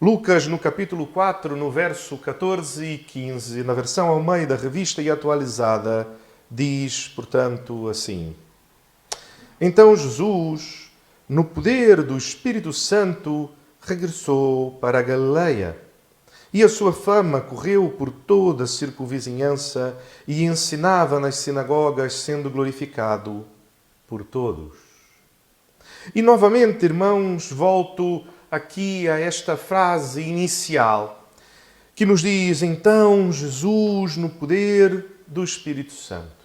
Lucas, no capítulo 4, no verso 14 e 15, na versão Almeida, revista e atualizada, diz, portanto, assim: Então Jesus, no poder do Espírito Santo, regressou para a Galileia. E a sua fama correu por toda a circunvizinhança e ensinava nas sinagogas, sendo glorificado por todos. E novamente, irmãos, volto aqui a esta frase inicial que nos diz: então Jesus no poder do Espírito Santo.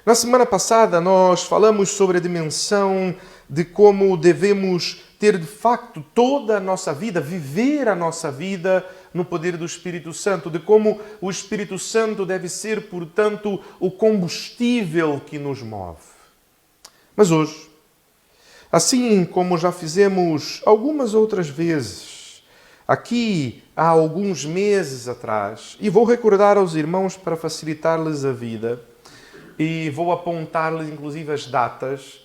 Na semana passada nós falamos sobre a dimensão de como devemos ter de facto toda a nossa vida, viver a nossa vida no poder do Espírito Santo, de como o Espírito Santo deve ser, portanto, o combustível que nos move. Mas hoje, assim como já fizemos algumas outras vezes, aqui há alguns meses atrás, e vou recordar aos irmãos para facilitar-lhes a vida, e vou apontar-lhes inclusive as datas.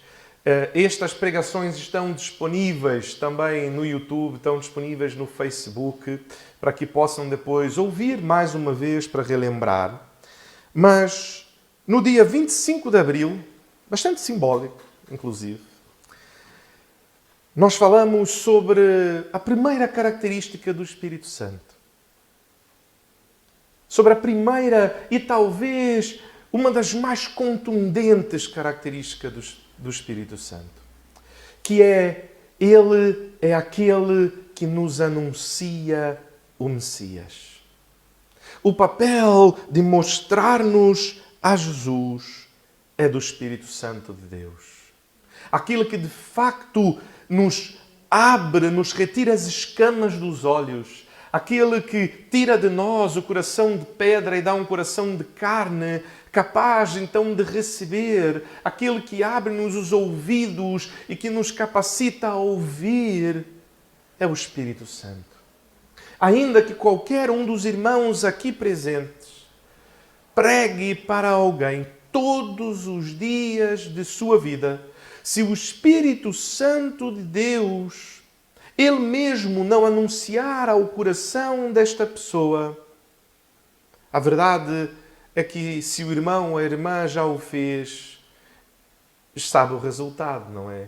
Estas pregações estão disponíveis também no YouTube, estão disponíveis no Facebook, para que possam depois ouvir mais uma vez para relembrar. Mas no dia 25 de abril, bastante simbólico, inclusive, nós falamos sobre a primeira característica do Espírito Santo. Sobre a primeira e talvez uma das mais contundentes características do Espírito Santo. Que Ele é aquele que nos anuncia o Messias. O papel de mostrar-nos a Jesus é do Espírito Santo de Deus. Aquilo que de facto nos abre, nos retira as escamas dos olhos. Aquele que tira de nós o coração de pedra e dá um coração de carne, capaz então de receber. Aquele que abre-nos os ouvidos e que nos capacita a ouvir é o Espírito Santo. Ainda que qualquer um dos irmãos aqui presentes pregue para alguém todos os dias de sua vida, se o Espírito Santo de Deus, Ele mesmo não anunciar ao coração desta pessoa, a verdade é que se o irmão ou a irmã já o fez, sabe o resultado, não é?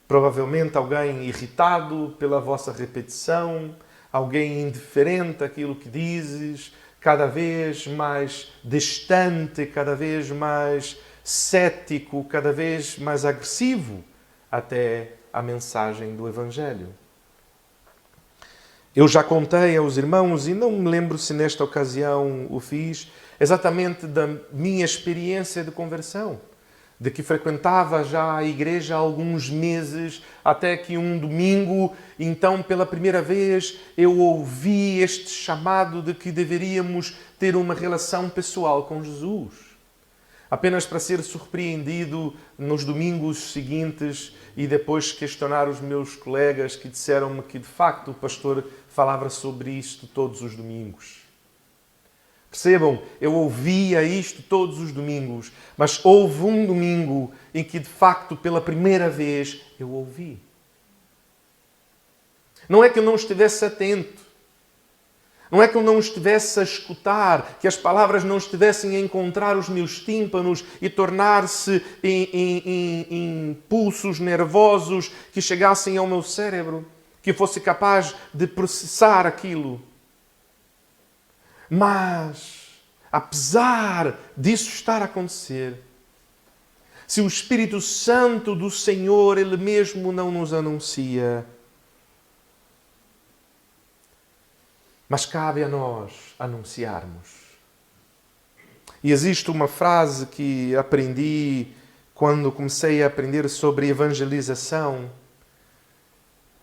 Provavelmente alguém irritado pela vossa repetição, alguém indiferente àquilo que dizes, cada vez mais distante, cada vez mais cético, cada vez mais agressivo até a mensagem do Evangelho. Eu já contei aos irmãos, e não me lembro se nesta ocasião o fiz, exatamente da minha experiência de conversão. De que frequentava já a igreja há alguns meses, até que um domingo, então pela primeira vez, eu ouvi este chamado de que deveríamos ter uma relação pessoal com Jesus. Apenas para ser surpreendido nos domingos seguintes e depois questionar os meus colegas que disseram-me que de facto o pastor falava sobre isto todos os domingos. Percebam, eu ouvia isto todos os domingos, mas houve um domingo em que de facto pela primeira vez eu ouvi. Não é que eu não estivesse atento, não é que eu não estivesse a escutar, que as palavras não estivessem a encontrar os meus tímpanos e tornar-se em pulsos nervosos que chegassem ao meu cérebro, que fosse capaz de processar aquilo. Mas, apesar disso estar a acontecer, se o Espírito Santo do Senhor, Ele mesmo não nos anuncia, mas cabe a nós anunciarmos. E existe uma frase que aprendi quando comecei a aprender sobre evangelização.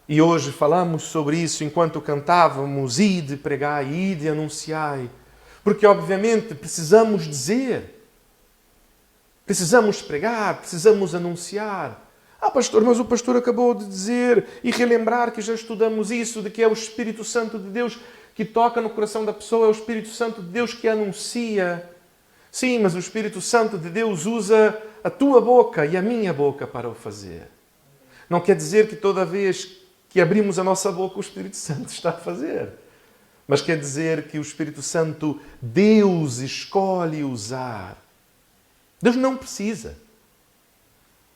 E hoje falamos sobre isso enquanto cantávamos: ide pregai, ide anunciai. Porque obviamente precisamos dizer, precisamos pregar, precisamos anunciar. Ah, pastor, mas o pastor acabou de dizer e relembrar que já estudamos isso, de que é o Espírito Santo de Deus que toca no coração da pessoa, é o Espírito Santo de Deus que anuncia. Sim, mas o Espírito Santo de Deus usa a tua boca e a minha boca para o fazer. Não quer dizer que toda vez que abrimos a nossa boca, o Espírito Santo está a fazer. Mas quer dizer que o Espírito Santo, Deus escolhe usar. Deus não precisa.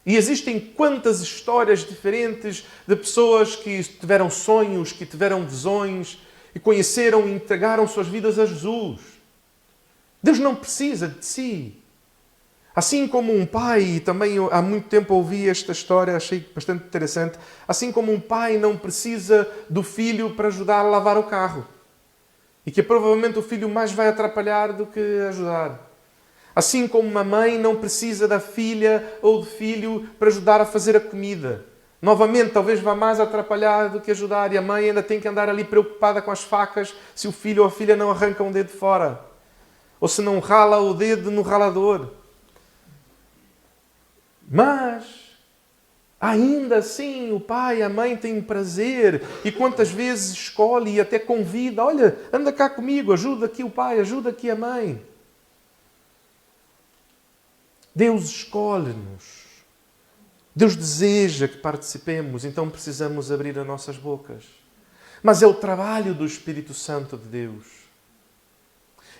E existem quantas histórias diferentes de pessoas que tiveram sonhos, que tiveram visões e conheceram e entregaram suas vidas a Jesus. Deus não precisa de si. Assim como um pai, e também há muito tempo ouvi esta história, achei bastante interessante, assim como um pai não precisa do filho para ajudar a lavar o carro. E que provavelmente o filho mais vai atrapalhar do que ajudar. Assim como uma mãe não precisa da filha ou do filho para ajudar a fazer a comida. Novamente, talvez vá mais atrapalhar do que ajudar. E a mãe ainda tem que andar ali preocupada com as facas se o filho ou a filha não arranca um dedo fora. Ou se não rala o dedo no ralador. Mas, ainda assim, o pai e a mãe têm prazer. E quantas vezes escolhe e até convida. Olha, anda cá comigo, ajuda aqui o pai, ajuda aqui a mãe. Deus escolhe-nos. Deus deseja que participemos, então precisamos abrir as nossas bocas. Mas é o trabalho do Espírito Santo de Deus.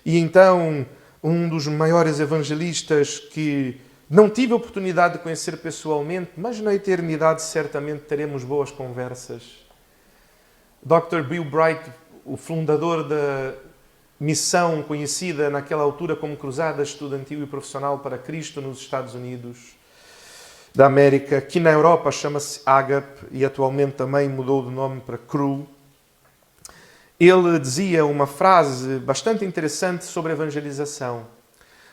E então, um dos maiores evangelistas que não tive a oportunidade de conhecer pessoalmente, mas na eternidade certamente teremos boas conversas. Dr. Bill Bright, o fundador da missão conhecida naquela altura como Cruzada Estudantil e Profissional para Cristo nos Estados Unidos da América, que na Europa chama-se Agape e atualmente também mudou de nome para Cru. Ele dizia uma frase bastante interessante sobre a evangelização.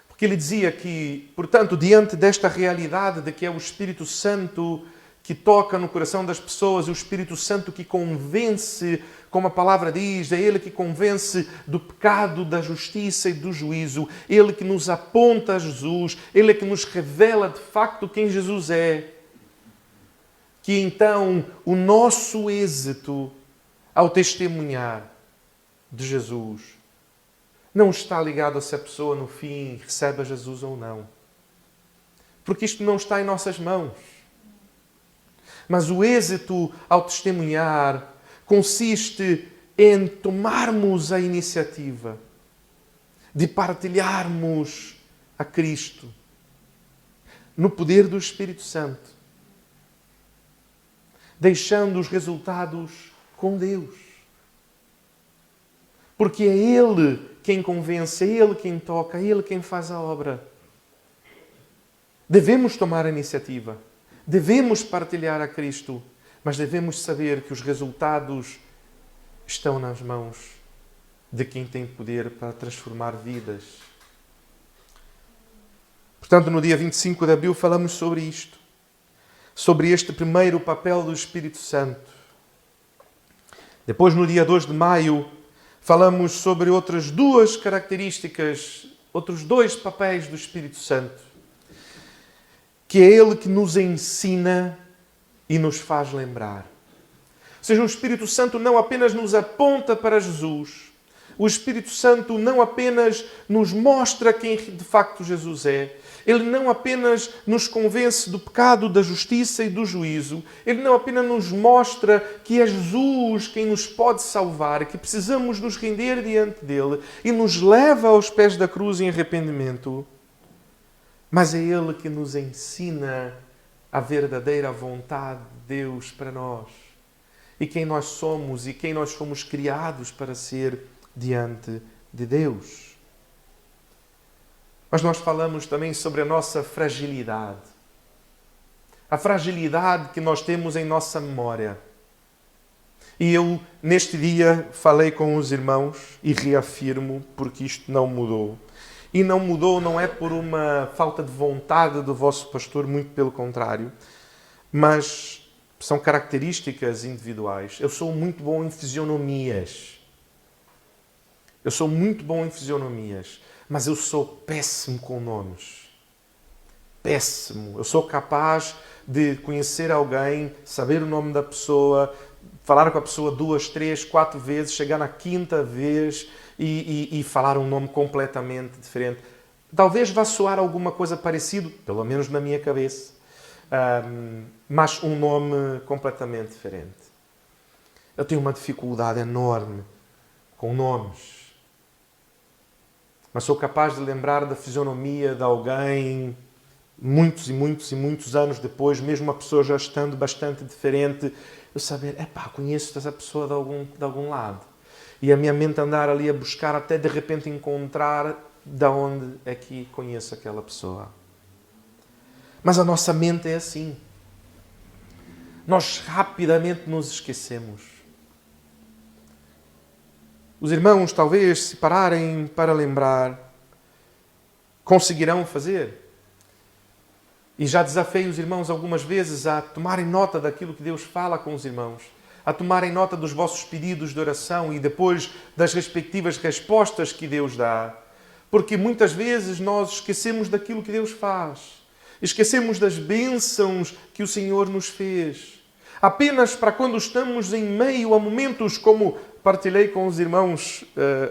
Porque ele dizia que, portanto, diante desta realidade de que é o Espírito Santo que toca no coração das pessoas, o Espírito Santo que convence, como a palavra diz, é Ele que convence do pecado, da justiça e do juízo, Ele que nos aponta a Jesus, Ele que nos revela de facto quem Jesus é. Que então o nosso êxito ao testemunhar de Jesus não está ligado a se a pessoa no fim recebe a Jesus ou não. Porque isto não está em nossas mãos. Mas o êxito ao testemunhar consiste em tomarmos a iniciativa de partilharmos a Cristo no poder do Espírito Santo, deixando os resultados com Deus. Porque é Ele quem convence, é Ele quem toca, é Ele quem faz a obra. Devemos tomar a iniciativa. Devemos partilhar a Cristo, mas devemos saber que os resultados estão nas mãos de quem tem poder para transformar vidas. Portanto, no dia 25 de abril falamos sobre isto, sobre este primeiro papel do Espírito Santo. Depois, no dia 2 de maio, falamos sobre outras duas características, outros dois papéis do Espírito Santo. Que é Ele que nos ensina e nos faz lembrar. Ou seja, o Espírito Santo não apenas nos aponta para Jesus, o Espírito Santo não apenas nos mostra quem de facto Jesus é, Ele não apenas nos convence do pecado, da justiça e do juízo, Ele não apenas nos mostra que é Jesus quem nos pode salvar, que precisamos nos render diante dEle e nos leva aos pés da cruz em arrependimento, mas é Ele que nos ensina a verdadeira vontade de Deus para nós. E quem nós somos e quem nós fomos criados para ser diante de Deus. Mas nós falamos também sobre a nossa fragilidade. A fragilidade que nós temos em nossa memória. E eu, neste dia, falei com os irmãos e reafirmo, porque isto não mudou. E não mudou não é por uma falta de vontade do vosso pastor, muito pelo contrário, mas são características individuais. Eu sou muito bom em fisionomias. Mas eu sou péssimo com nomes. Péssimo. Eu sou capaz de conhecer alguém, saber o nome da pessoa, falar com a pessoa 2, 3, 4 vezes, chegar na 5ª vez e falar um nome completamente diferente. Talvez vá soar alguma coisa parecido, pelo menos na minha cabeça, mas um nome completamente diferente. Eu tenho uma dificuldade enorme com nomes. Mas sou capaz de lembrar da fisionomia de alguém muitos e muitos e muitos anos depois, mesmo a pessoa já estando bastante diferente, eu saber, conheço essa pessoa de algum lado. E a minha mente andar ali a buscar até de repente encontrar de onde é que conheço aquela pessoa. Mas a nossa mente é assim. Nós rapidamente nos esquecemos. Os irmãos, talvez, se pararem para lembrar, conseguirão fazer. E já desafiei os irmãos algumas vezes a tomarem nota daquilo que Deus fala com os irmãos, a tomarem nota dos vossos pedidos de oração e depois das respectivas respostas que Deus dá. Porque muitas vezes nós esquecemos daquilo que Deus faz. Esquecemos das bênçãos que o Senhor nos fez. Apenas para quando estamos em meio a momentos como partilhei com os irmãos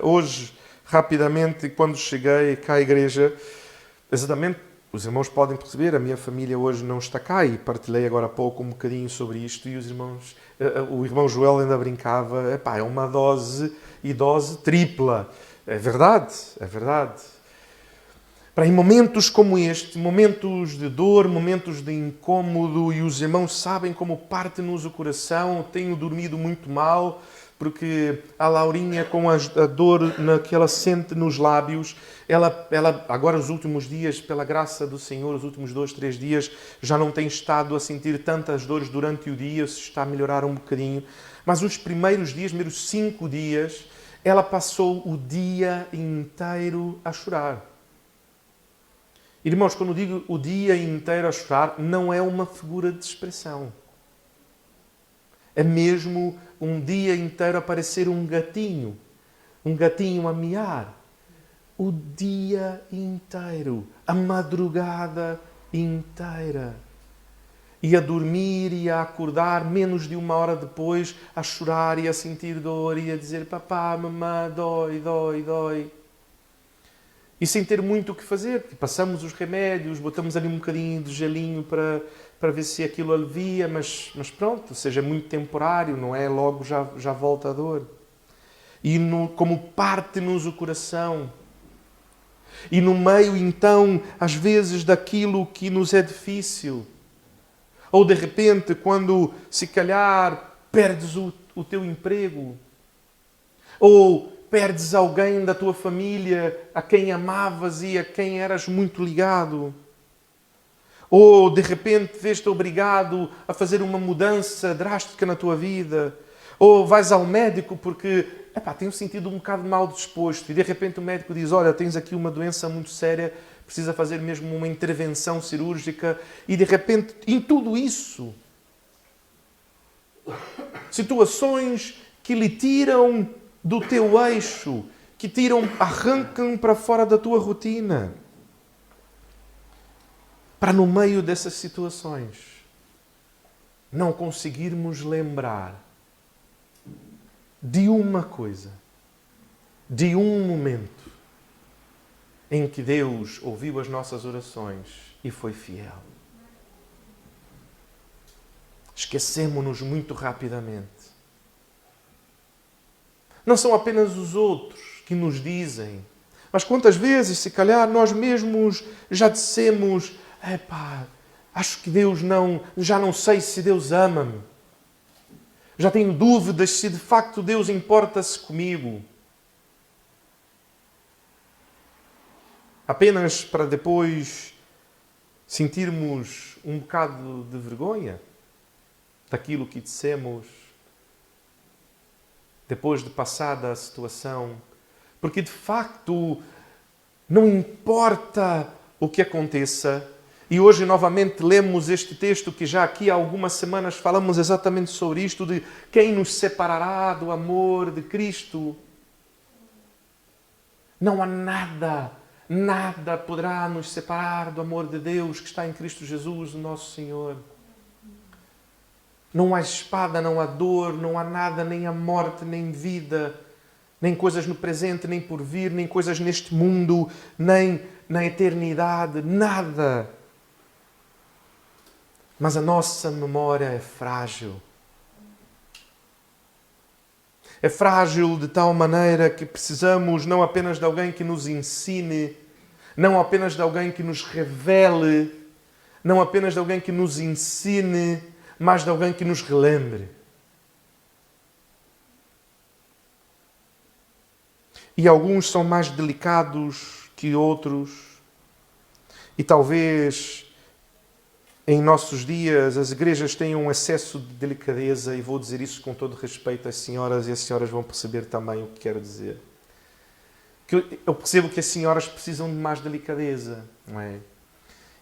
hoje, rapidamente, quando cheguei cá à igreja. Exatamente, os irmãos podem perceber, a minha família hoje não está cá e partilhei agora há pouco um bocadinho sobre isto e os irmãos, o irmão Joel ainda brincava, é uma dose e dose tripla. É verdade, é verdade. Para em momentos como este, momentos de dor, momentos de incômodo, e os irmãos sabem como parte-nos o coração, tenho dormido muito mal, porque a Laurinha, com a dor que ela sente nos lábios, ela agora os últimos dias, pela graça do Senhor, os últimos 2, 3 dias, já não tem estado a sentir tantas dores durante o dia, se está a melhorar um bocadinho. Mas os primeiros 5 dias, ela passou o dia inteiro a chorar. Irmãos, quando digo o dia inteiro a chorar, não é uma figura de expressão. É mesmo um dia inteiro a parecer um gatinho a miar. O dia inteiro, a madrugada inteira. E a dormir e a acordar menos de 1 hora depois, a chorar e a sentir dor e a dizer, papá, mamã, dói, dói, dói. E sem ter muito o que fazer, porque passamos os remédios, botamos ali um bocadinho de gelinho para ver se aquilo alivia, mas pronto, ou seja, é muito temporário, não é? Logo já volta a dor. E como parte-nos o coração. E no meio, então, às vezes, daquilo que nos é difícil. Ou, de repente, quando, se calhar, perdes o teu emprego. Ou perdes alguém da tua família a quem amavas e a quem eras muito ligado. Ou, de repente, vês-te obrigado a fazer uma mudança drástica na tua vida. Ou vais ao médico porque, tenho sentido um bocado mal disposto. E, de repente, o médico diz, olha, tens aqui uma doença muito séria, precisa fazer mesmo uma intervenção cirúrgica. E, de repente, em tudo isso, situações que lhe tiram do teu eixo, que arrancam para fora da tua rotina. Para no meio dessas situações não conseguirmos lembrar de uma coisa, de um momento em que Deus ouviu as nossas orações e foi fiel. Esquecemos-nos muito rapidamente. Não são apenas os outros que nos dizem, mas quantas vezes, se calhar, nós mesmos já dissemos, acho que Deus já não sei se Deus ama-me. Já tenho dúvidas se de facto Deus importa-se comigo. Apenas para depois sentirmos um bocado de vergonha daquilo que dissemos depois de passada a situação. Porque de facto não importa o que aconteça. E hoje novamente lemos este texto que já aqui há algumas semanas falamos exatamente sobre isto, de quem nos separará do amor de Cristo. Não há nada poderá nos separar do amor de Deus que está em Cristo Jesus, o nosso Senhor. Não há espada, não há dor, não há nada, nem a morte, nem vida, nem coisas no presente, nem por vir, nem coisas neste mundo, nem na eternidade, nada. Mas a nossa memória é frágil. É frágil de tal maneira que precisamos não apenas de alguém que nos ensine, não apenas de alguém que nos revele, não apenas de alguém que nos ensine, mas de alguém que nos relembre. E alguns são mais delicados que outros. E talvez em nossos dias as igrejas tenham um excesso de delicadeza, e vou dizer isso com todo respeito às senhoras, e as senhoras vão perceber também o que quero dizer. Que eu percebo que as senhoras precisam de mais delicadeza, não é?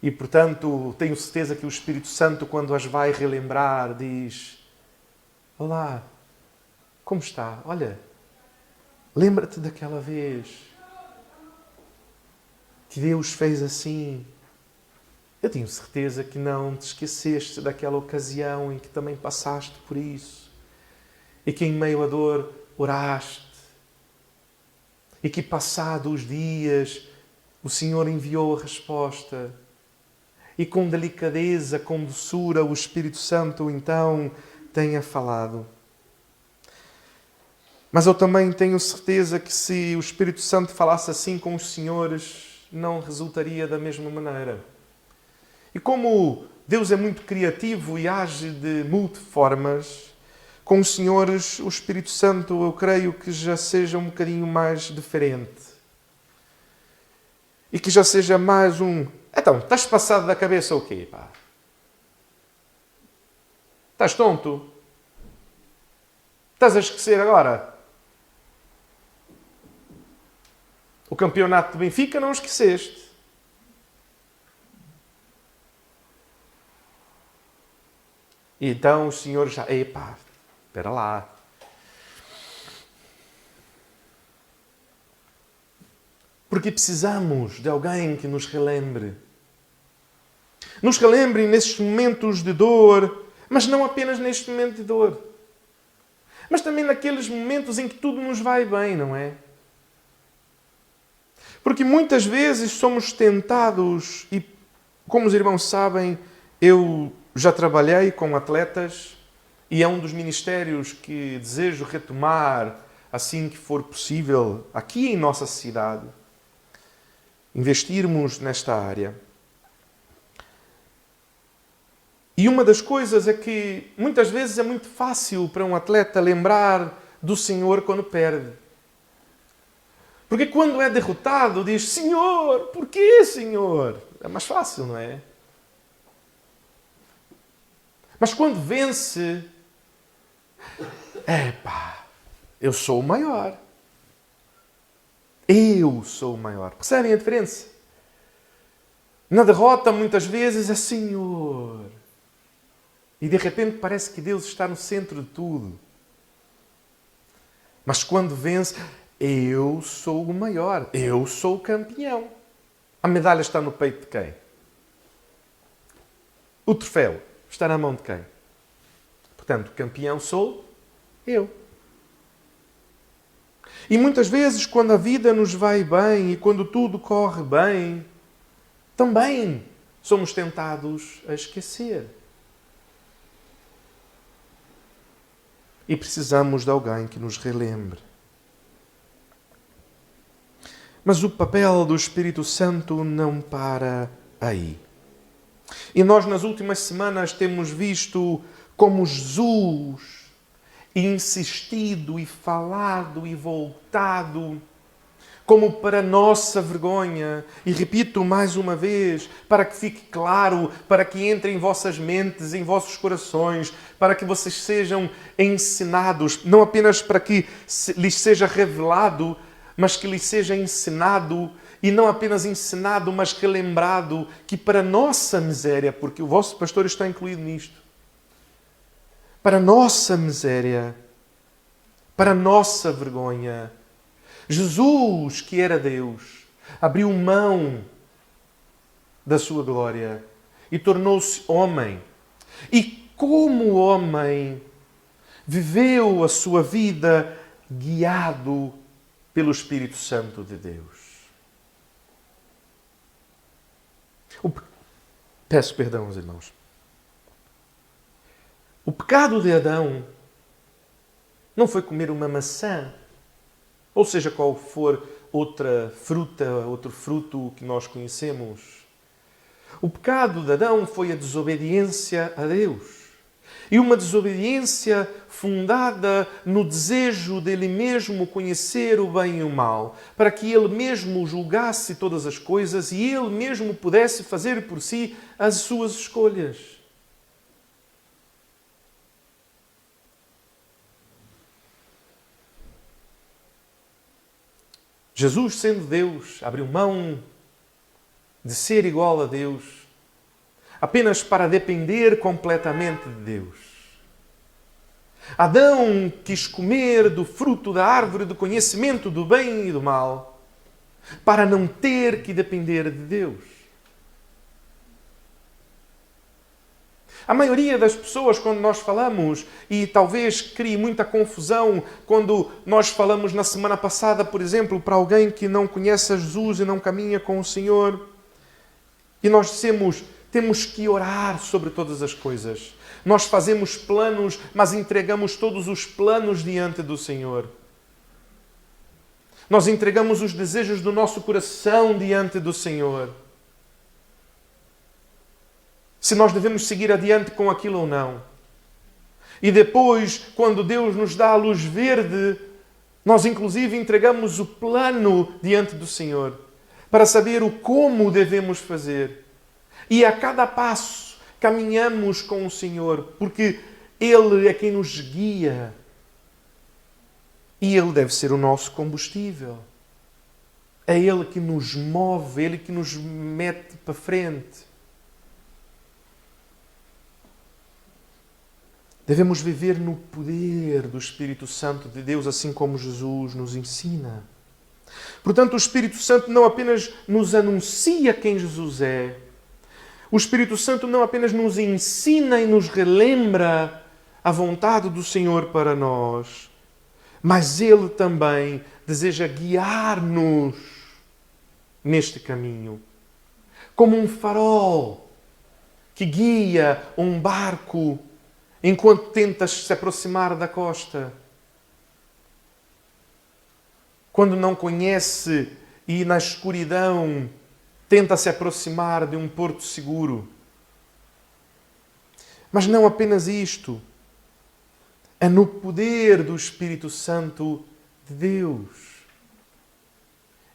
E, portanto, tenho certeza que o Espírito Santo, quando as vai relembrar, diz: olá, como está? Olha, lembra-te daquela vez que Deus fez assim. Eu tenho certeza que não te esqueceste daquela ocasião em que também passaste por isso. E que em meio à dor oraste. E que passados os dias o Senhor enviou a resposta. E com delicadeza, com doçura, o Espírito Santo então tenha falado. Mas eu também tenho certeza que se o Espírito Santo falasse assim com os senhores, não resultaria da mesma maneira. E como Deus é muito criativo e age de multiformas, com os senhores, o Espírito Santo, eu creio que já seja um bocadinho mais diferente. E que já seja mais um... Então, estás passado da cabeça ou quê, pá? Estás tonto? Estás a esquecer agora? O campeonato de Benfica não esqueceste. E então os senhores já... Epá, espera lá. Porque precisamos de alguém que nos relembre. Nos relembre nestes momentos de dor, mas não apenas neste momento de dor. Mas também naqueles momentos em que tudo nos vai bem, não é? Porque muitas vezes somos tentados, e como os irmãos sabem, eu já trabalhei com atletas e é um dos ministérios que desejo retomar assim que for possível aqui em nossa cidade. Investirmos nesta área. E uma das coisas é que muitas vezes é muito fácil para um atleta lembrar do Senhor quando perde. Porque quando é derrotado diz: Senhor, porquê, Senhor? É mais fácil, não é? Mas quando vence, eu sou o maior. Eu sou o maior. Percebem a diferença? Na derrota, muitas vezes, é Senhor. E de repente parece que Deus está no centro de tudo. Mas quando vence, eu sou o maior. Eu sou o campeão. A medalha está no peito de quem? O troféu está na mão de quem? Portanto, o campeão sou eu. E muitas vezes, quando a vida nos vai bem e quando tudo corre bem, também somos tentados a esquecer. E precisamos de alguém que nos relembre. Mas o papel do Espírito Santo não para aí. E nós, nas últimas semanas, temos visto como Jesus insistido e falado e voltado, como para nossa vergonha, e repito mais uma vez, para que fique claro, para que entre em vossas mentes, em vossos corações, para que vocês sejam ensinados, não apenas para que lhes seja revelado, mas que lhes seja ensinado, e não apenas ensinado, mas relembrado, que para nossa miséria, porque o vosso pastor está incluído nisto, para nossa miséria, para nossa vergonha, Jesus, que era Deus, abriu mão da sua glória e tornou-se homem. E como homem, viveu a sua vida guiado pelo Espírito Santo de Deus. Peço perdão aos irmãos. O pecado de Adão Não foi comer uma maçã. Ou seja, qual for outra fruta, outro fruto que nós conhecemos. O pecado de Adão foi a desobediência a Deus. E uma desobediência fundada no desejo dele mesmo conhecer o bem e o mal, para que ele mesmo julgasse todas as coisas e ele mesmo pudesse fazer por si as suas escolhas. Jesus, sendo Deus, abriu mão de ser igual a Deus, apenas para depender completamente de Deus. Adão quis comer do fruto da árvore do conhecimento do bem e do mal, para não ter que depender de Deus. A maioria das pessoas, quando nós falamos, e talvez crie muita confusão, quando nós falamos na semana passada, por exemplo, para alguém que não conhece a Jesus e não caminha com o Senhor, e nós dissemos, temos que orar sobre todas as coisas. Nós fazemos planos, mas entregamos todos os planos diante do Senhor. Nós entregamos os desejos do nosso coração diante do Senhor. Se nós devemos seguir adiante com aquilo ou não. E depois, quando Deus nos dá a luz verde, nós inclusive entregamos o plano diante do Senhor, para saber o como devemos fazer. E a cada passo caminhamos com o Senhor, porque Ele é quem nos guia. E Ele deve ser o nosso combustível. É Ele que nos move, Ele que nos mete para frente. Devemos viver no poder do Espírito Santo de Deus, assim como Jesus nos ensina. Portanto, o Espírito Santo não apenas nos anuncia quem Jesus é, o Espírito Santo não apenas nos ensina e nos relembra a vontade do Senhor para nós, mas Ele também deseja guiar-nos neste caminho, como um farol que guia um barco enquanto tentas se aproximar da costa. Quando não conhece e na escuridão tenta se aproximar de um porto seguro. Mas não apenas isto. É no poder do Espírito Santo de Deus.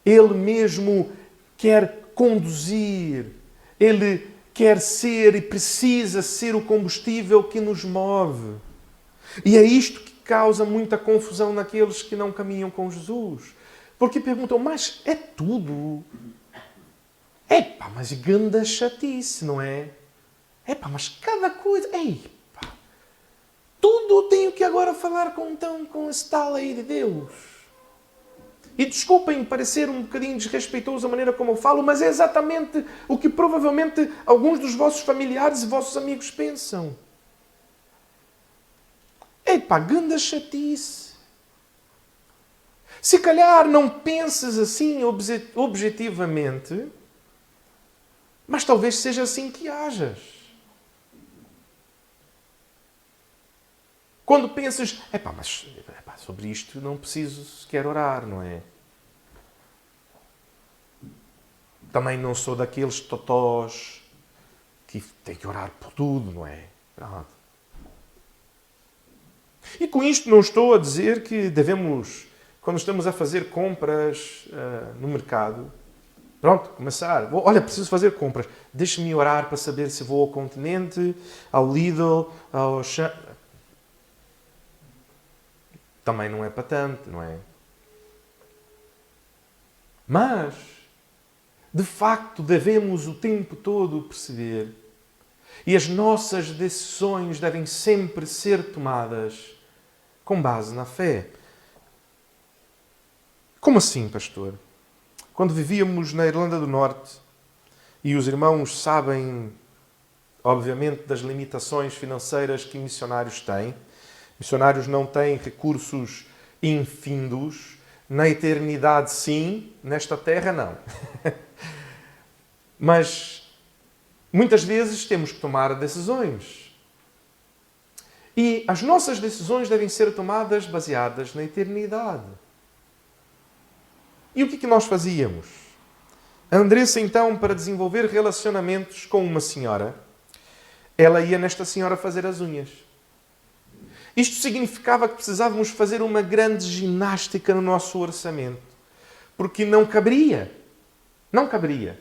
Ele mesmo quer conduzir. Ele quer ser e precisa ser o combustível que nos move. E é isto que causa muita confusão naqueles que não caminham com Jesus. Porque perguntam, mas é tudo? Epá, mas ganda chatice, não é? Epá, mas cada coisa... Epá, tudo tenho que agora falar com esse tal aí de Deus. E desculpem parecer um bocadinho desrespeitoso a maneira como eu falo, mas é exatamente o que provavelmente alguns dos vossos familiares e vossos amigos pensam. Epá, ganda chatice. Se calhar não penses assim objetivamente, mas talvez seja assim que hajas. Quando pensas, mas sobre isto não preciso sequer orar, não é? Também não sou daqueles totós que têm que orar por tudo, não é? Pronto. E com isto não estou a dizer que devemos, quando estamos a fazer compras no mercado, pronto, começar. Olha, preciso fazer compras. Deixe-me orar para saber se vou ao Continente, ao Lidl, ao... Também não é para tanto, não é? Mas, de facto, devemos o tempo todo perceber e as nossas decisões devem sempre ser tomadas com base na fé. Como assim, pastor? Quando vivíamos na Irlanda do Norte, e os irmãos sabem, obviamente, das limitações financeiras que missionários têm, missionários não têm recursos infindos, na eternidade sim, nesta terra não. Mas muitas vezes temos que tomar decisões. E as nossas decisões devem ser tomadas baseadas na eternidade. E o que nós fazíamos? A Andressa, então, para desenvolver relacionamentos com uma senhora, ela ia nesta senhora fazer as unhas. Isto significava que precisávamos fazer uma grande ginástica no nosso orçamento. Porque não caberia. Não caberia.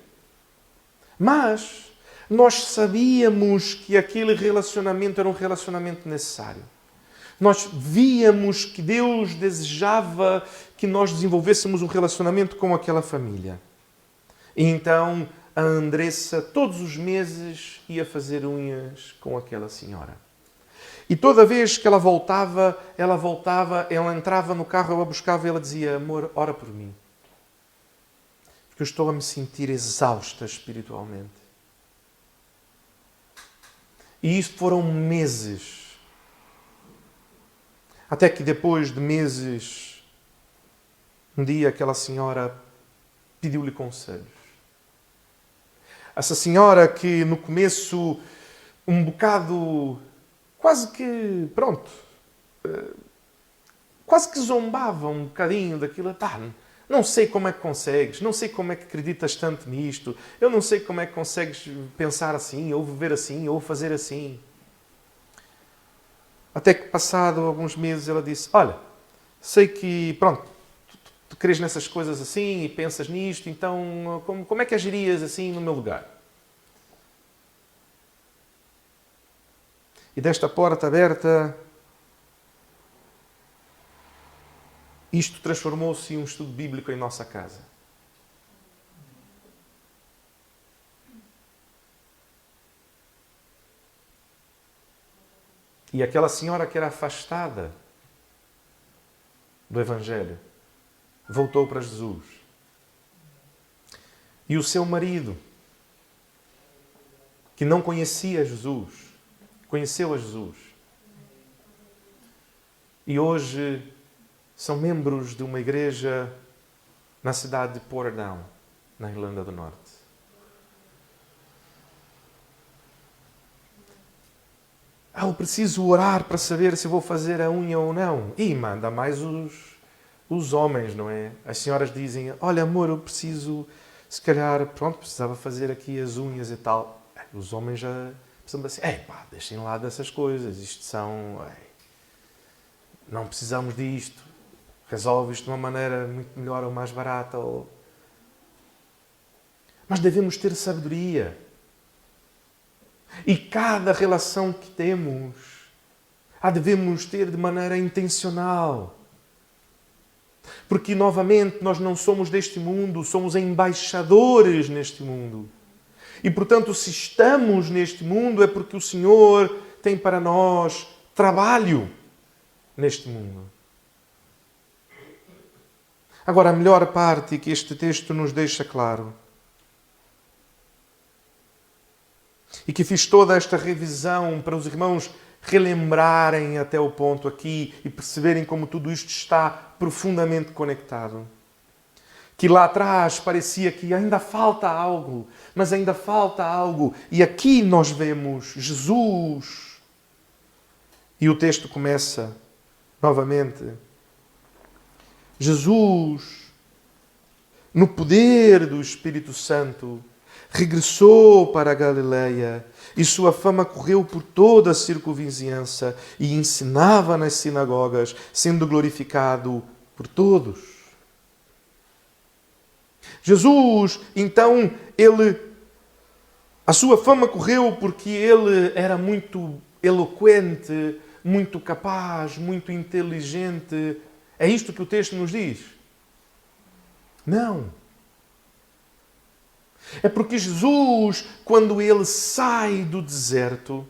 Mas nós sabíamos que aquele relacionamento era um relacionamento necessário. Nós víamos que Deus desejava que nós desenvolvêssemos um relacionamento com aquela família. E então a Andressa, todos os meses, ia fazer unhas com aquela senhora. E toda vez que ela entrava no carro, eu a buscava e ela dizia: amor, ora por mim. Porque eu estou a me sentir exausta espiritualmente. E isso foram meses. Até que depois de meses, um dia aquela senhora pediu-lhe conselhos. Essa senhora que no começo, um bocado, quase que zombava um bocadinho daquilo. Não sei como é que consegues, não sei como é que acreditas tanto nisto, eu não sei como é que consegues pensar assim, ou viver assim, ou fazer assim. Até que, passado alguns meses, ela disse: olha, sei que, tu crês nessas coisas assim e pensas nisto, então como é que agirias assim no meu lugar? E desta porta aberta, isto transformou-se em um estudo bíblico em nossa casa. E aquela senhora que era afastada do Evangelho voltou para Jesus. E o seu marido, que não conhecia Jesus, conheceu a Jesus. E hoje são membros de uma igreja na cidade de Portadown, na Irlanda do Norte. Eu preciso orar para saber se vou fazer a unha ou não. E manda mais os homens, não é? As senhoras dizem: olha, amor, eu preciso, se calhar, precisava fazer aqui as unhas e tal. Os homens já precisam assim: deixem lá dessas coisas, isto são... não precisamos disto. Resolve isto de uma maneira muito melhor ou mais barata. Mas devemos ter sabedoria. E cada relação que temos, devemos ter de maneira intencional. Porque, novamente, nós não somos deste mundo, somos embaixadores neste mundo. E, portanto, se estamos neste mundo é porque o Senhor tem para nós trabalho neste mundo. Agora, a melhor parte que este texto nos deixa claro, e que fiz toda esta revisão para os irmãos relembrarem até o ponto aqui e perceberem como tudo isto está profundamente conectado. Que lá atrás parecia que ainda falta algo, mas ainda falta algo. E aqui nós vemos Jesus. E o texto começa novamente. Jesus, no poder do Espírito Santo, regressou para a Galileia e sua fama correu por toda a circunvizinhança e ensinava nas sinagogas, sendo glorificado por todos. Jesus, então, a sua fama correu porque ele era muito eloquente, muito capaz, muito inteligente. É isto que o texto nos diz? Não. É porque Jesus, quando ele sai do deserto,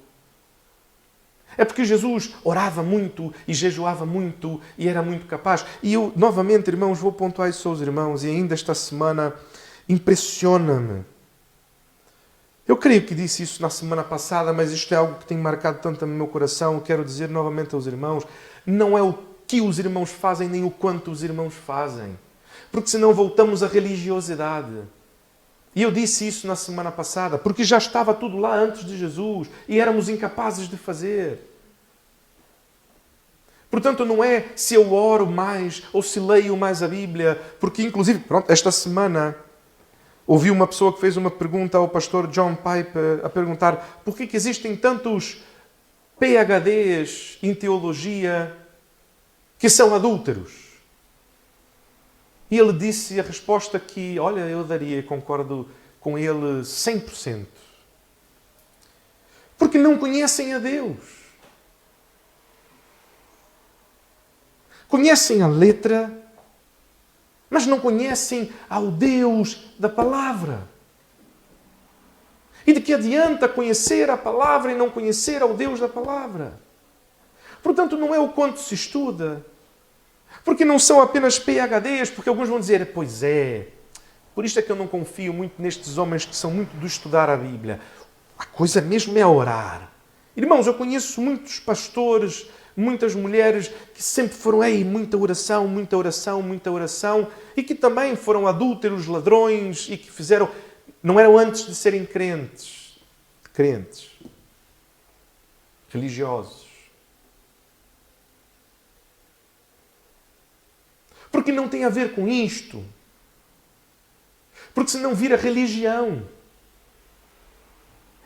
é porque Jesus orava muito e jejuava muito e era muito capaz. E eu, novamente, irmãos, vou pontuar isso aos irmãos, e ainda esta semana impressiona-me. Eu creio que disse isso na semana passada, mas isto é algo que tem marcado tanto no meu coração. Eu quero dizer novamente aos irmãos, não é o que os irmãos fazem, nem o quanto os irmãos fazem. Porque senão voltamos à religiosidade. E eu disse isso na semana passada, porque já estava tudo lá antes de Jesus e éramos incapazes de fazer. Portanto, não é se eu oro mais ou se leio mais a Bíblia, porque inclusive, esta semana ouvi uma pessoa que fez uma pergunta ao pastor John Piper a perguntar por que existem tantos PhDs em teologia que são adúlteros. E ele disse a resposta que, olha, eu daria e concordo com ele 100%. Porque não conhecem a Deus. Conhecem a letra, mas não conhecem ao Deus da palavra. E de que adianta conhecer a palavra e não conhecer ao Deus da palavra? Portanto, não é o quanto se estuda, porque não são apenas PhDs, porque alguns vão dizer, pois é, por isto é que eu não confio muito nestes homens que são muito de estudar a Bíblia. A coisa mesmo é orar. Irmãos, eu conheço muitos pastores, muitas mulheres que sempre foram, muita oração, muita oração, muita oração, e que também foram adúlteros, ladrões, e que fizeram, não eram antes de serem crentes, religiosos. Porque não tem a ver com isto. Porque senão vira religião.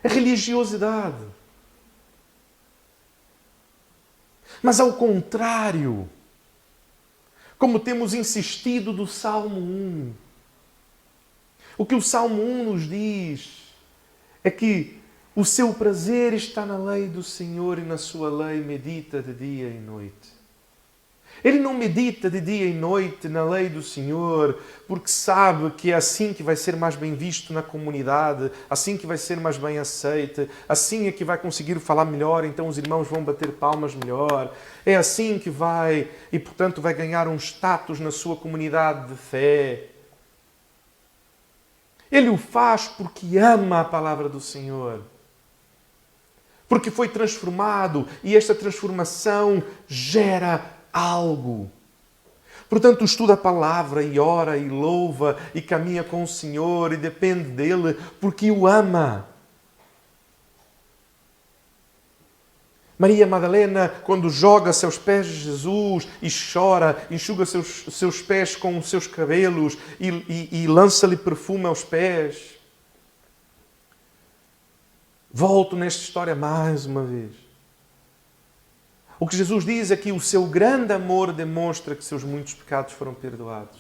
É religiosidade. Mas ao contrário, como temos insistido do Salmo 1, o que o Salmo 1 nos diz é que o seu prazer está na lei do Senhor e na sua lei medita de dia e noite. Ele não medita de dia e noite na lei do Senhor porque sabe que é assim que vai ser mais bem visto na comunidade, assim que vai ser mais bem aceite, assim é que vai conseguir falar melhor, então os irmãos vão bater palmas melhor. É assim que vai, e portanto vai ganhar um status na sua comunidade de fé. Ele o faz porque ama a palavra do Senhor. Porque foi transformado e esta transformação gera algo. Portanto, estuda a palavra e ora e louva e caminha com o Senhor e depende dele porque o ama. Maria Madalena, quando joga-se aos pés de Jesus e chora, enxuga seus pés com os seus cabelos e lança-lhe perfume aos pés. Volto nesta história mais uma vez. O que Jesus diz é que o seu grande amor demonstra que seus muitos pecados foram perdoados.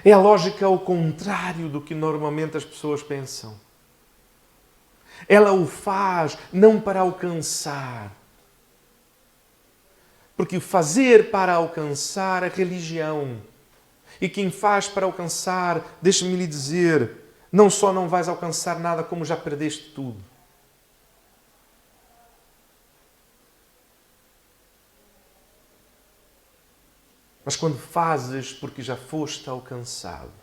É a lógica ao contrário do que normalmente as pessoas pensam. Ela o faz não para alcançar. Porque fazer para alcançar é religião. E quem faz para alcançar, deixa-me lhe dizer, não só não vais alcançar nada, como já perdeste tudo. Mas quando fazes porque já foste alcançado,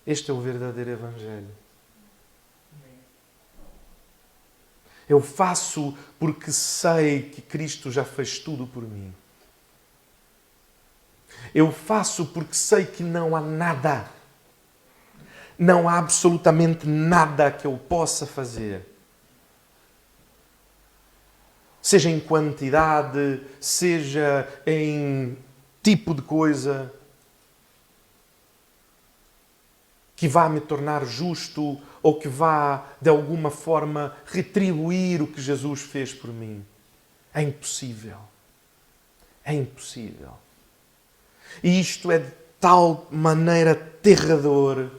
este é o verdadeiro Evangelho. Eu faço porque sei que Cristo já fez tudo por mim. Eu faço porque sei que não há nada, não há absolutamente nada que eu possa fazer. Seja em quantidade, seja em tipo de coisa, que vá me tornar justo ou que vá, de alguma forma, retribuir o que Jesus fez por mim. É impossível. É impossível. E isto é de tal maneira aterrador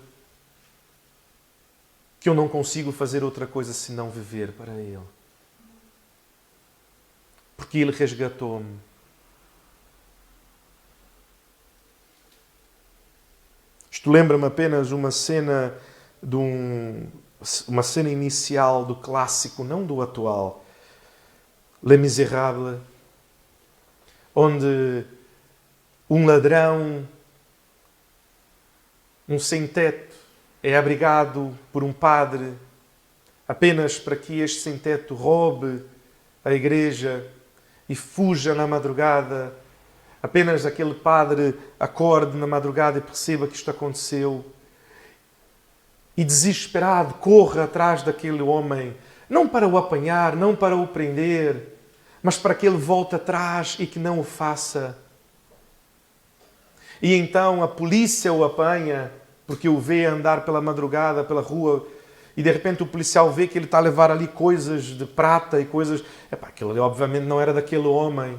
que eu não consigo fazer outra coisa senão viver para Ele. Porque Ele resgatou-me. Isto lembra-me apenas uma cena uma cena inicial do clássico, não do atual, Les Misérables, onde um ladrão, um sem-teto, é abrigado por um padre apenas para que este sem-teto roube a igreja e fuja na madrugada. Apenas aquele padre acorde na madrugada e perceba que isto aconteceu. E desesperado, corre atrás daquele homem Não para o apanhar, não para o prender, mas para que ele volte atrás e que não o faça. E então a polícia o apanha, porque o vê andar pela madrugada, pela rua, e de repente o policial vê que ele está a levar ali coisas de prata e coisas... aquilo obviamente não era daquele homem.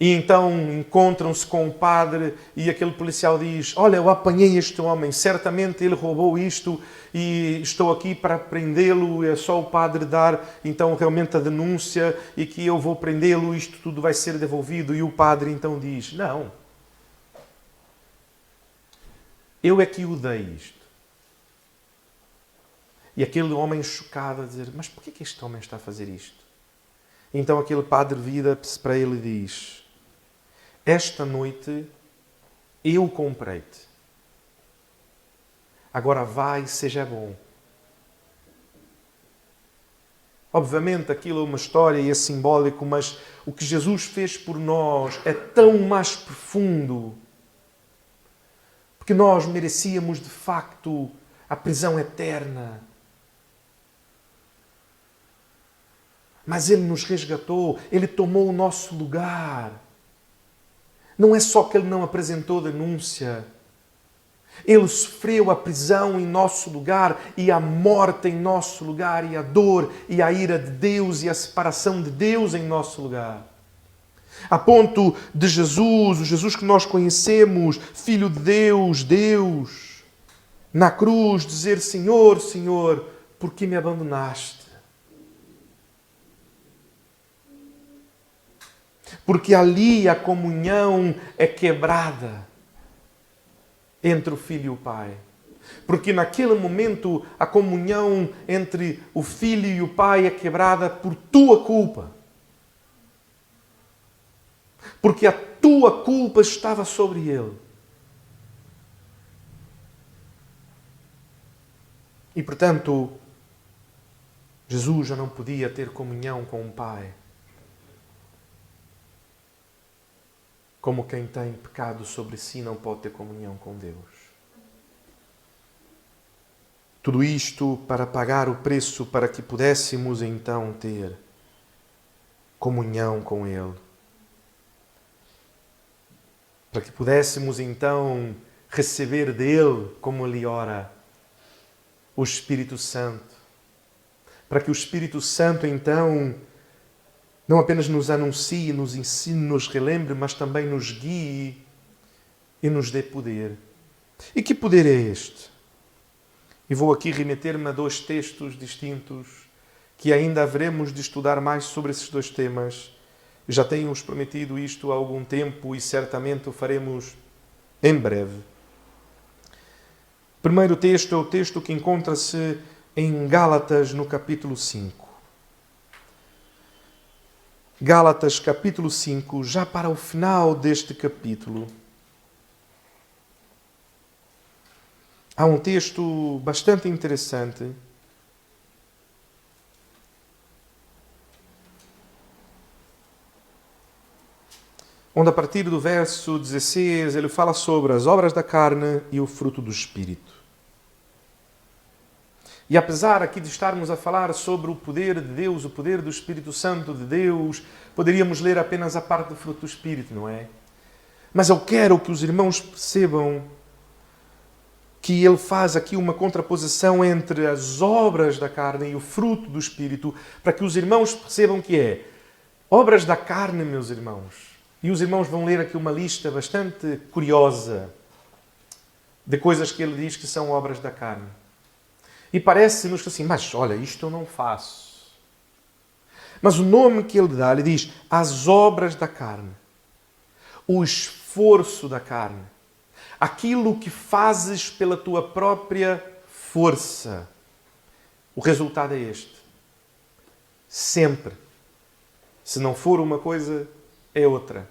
E então encontram-se com o padre e aquele policial diz: olha, eu apanhei este homem, certamente ele roubou isto e estou aqui para prendê-lo. É só o padre dar então realmente a denúncia e que eu vou prendê-lo, isto tudo vai ser devolvido. E o padre então diz: não, eu é que o dei isto. E aquele homem chocado a dizer: mas por que este homem está a fazer isto? Então aquele padre vira-se para ele e diz: esta noite eu comprei-te. Agora vai e seja bom. Obviamente aquilo é uma história e é simbólico, mas o que Jesus fez por nós é tão mais profundo. Porque nós merecíamos de facto a prisão eterna. Mas Ele nos resgatou, Ele tomou o nosso lugar. Não é só que Ele não apresentou denúncia. Ele sofreu a prisão em nosso lugar e a morte em nosso lugar e a dor e a ira de Deus e a separação de Deus em nosso lugar. A ponto de Jesus, o Jesus que nós conhecemos, Filho de Deus, Deus, na cruz dizer: Senhor, Senhor, por que me abandonaste? Porque ali a comunhão é quebrada entre o Filho e o Pai. Porque naquele momento a comunhão entre o Filho e o Pai é quebrada por tua culpa. Porque a tua culpa estava sobre Ele. E portanto, Jesus já não podia ter comunhão com o Pai. Como quem tem pecado sobre si não pode ter comunhão com Deus. Tudo isto para pagar o preço para que pudéssemos então ter comunhão com Ele. Para que pudéssemos então receber dele, como ele ora, o Espírito Santo. Para que o Espírito Santo então não apenas nos anuncie, nos ensine, nos relembre, mas também nos guie e nos dê poder. E que poder é este? E vou aqui remeter-me a dois textos distintos que ainda haveremos de estudar mais sobre esses dois temas. Eu já tenho-vos prometido isto há algum tempo e certamente o faremos em breve. O primeiro texto é o texto que encontra-se em Gálatas, no capítulo 5. Gálatas, capítulo 5, já para o final deste capítulo. Há um texto bastante interessante. Onde a partir do verso 16 ele fala sobre as obras da carne e o fruto do Espírito. E apesar aqui de estarmos a falar sobre o poder de Deus, o poder do Espírito Santo de Deus, poderíamos ler apenas a parte do fruto do Espírito, não é? Mas eu quero que os irmãos percebam que ele faz aqui uma contraposição entre as obras da carne e o fruto do Espírito, para que os irmãos percebam que é obras da carne, meus irmãos. E os irmãos vão ler aqui uma lista bastante curiosa de coisas que ele diz que são obras da carne. E parece-nos assim, mas olha, isto eu não faço. Mas o nome que ele dá, ele diz, as obras da carne, o esforço da carne, aquilo que fazes pela tua própria força. O resultado é este. Sempre. Se não for uma coisa, é outra.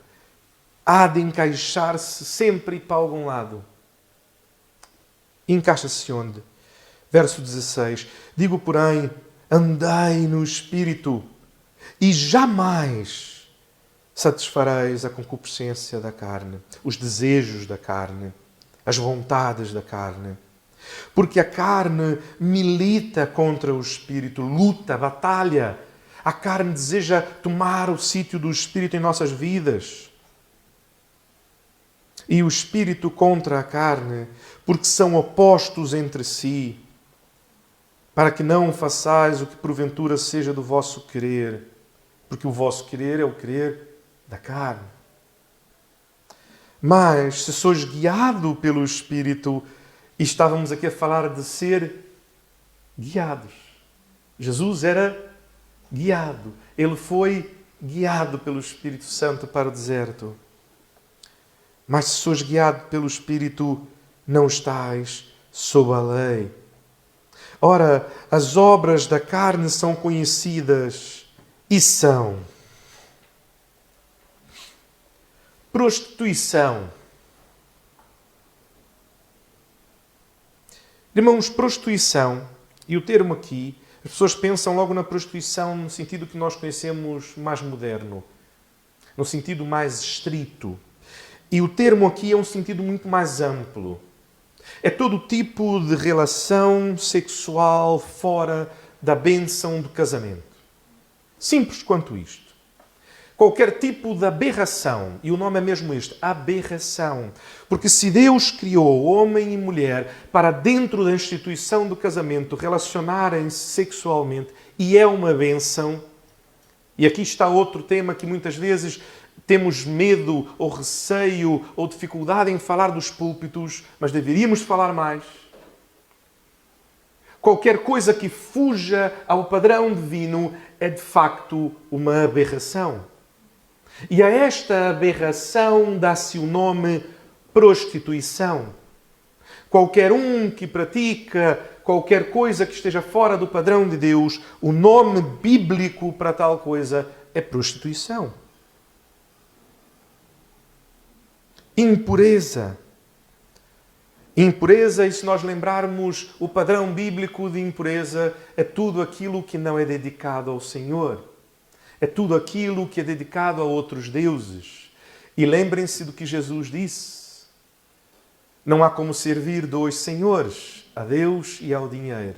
Há de encaixar-se sempre para algum lado. Encaixa-se onde? Verso 16. Digo, porém, andai no Espírito e jamais satisfareis a concupiscência da carne, os desejos da carne, as vontades da carne. Porque a carne milita contra o Espírito, luta, batalha. A carne deseja tomar o sítio do Espírito em nossas vidas. E o Espírito contra a carne, porque são opostos entre si, para que não façais o que porventura seja do vosso querer, porque o vosso querer é o querer da carne. Mas, se sois guiado pelo Espírito, e estávamos aqui a falar de ser guiados. Jesus era guiado. Ele foi guiado pelo Espírito Santo para o deserto. Mas se sois guiado pelo Espírito, não estais sob a lei. Ora, as obras da carne são conhecidas e são prostituição. Irmãos, prostituição, e o termo aqui, as pessoas pensam logo na prostituição no sentido que nós conhecemos mais moderno, no sentido mais estrito. E o termo aqui é um sentido muito mais amplo. É todo tipo de relação sexual fora da bênção do casamento. Simples quanto isto. Qualquer tipo de aberração, e o nome é mesmo este, aberração. Porque se Deus criou homem e mulher para dentro da instituição do casamento relacionarem-se sexualmente, e é uma bênção, e aqui está outro tema que muitas vezes temos medo ou receio ou dificuldade em falar dos púlpitos, mas deveríamos falar mais. Qualquer coisa que fuja ao padrão divino é de facto uma aberração. E a esta aberração dá-se o nome prostituição. Qualquer um que pratica qualquer coisa que esteja fora do padrão de Deus, o nome bíblico para tal coisa é prostituição. Impureza. Impureza, e se nós lembrarmos o padrão bíblico de impureza, é tudo aquilo que não é dedicado ao Senhor. É tudo aquilo que é dedicado a outros deuses. E lembrem-se do que Jesus disse. Não há como servir dois senhores, a Deus e ao dinheiro.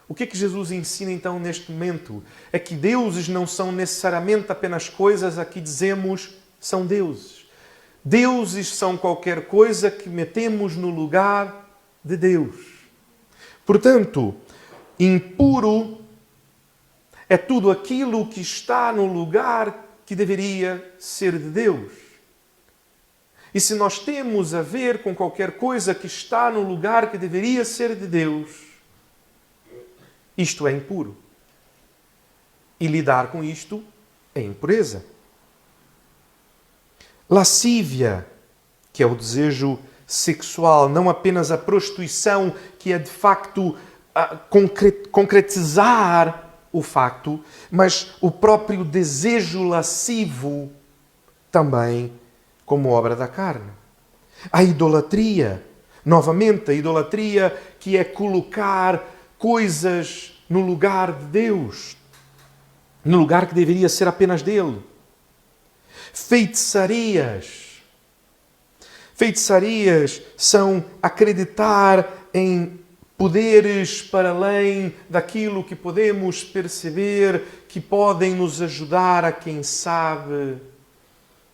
O que é que Jesus ensina então neste momento? É que deuses não são necessariamente apenas coisas a que dizemos são deuses. Deuses são qualquer coisa que metemos no lugar de Deus. Portanto, impuro é tudo aquilo que está no lugar que deveria ser de Deus. E se nós temos a ver com qualquer coisa que está no lugar que deveria ser de Deus, isto é impuro. E lidar com isto é impureza. Lascívia, que é o desejo sexual, não apenas a prostituição, que é de facto concretizar o facto, mas o próprio desejo lascivo também como obra da carne. A idolatria, novamente, a idolatria que é colocar coisas no lugar de Deus, no lugar que deveria ser apenas dele. Feitiçarias. Feitiçarias são acreditar em poderes para além daquilo que podemos perceber, que podem nos ajudar a, quem sabe,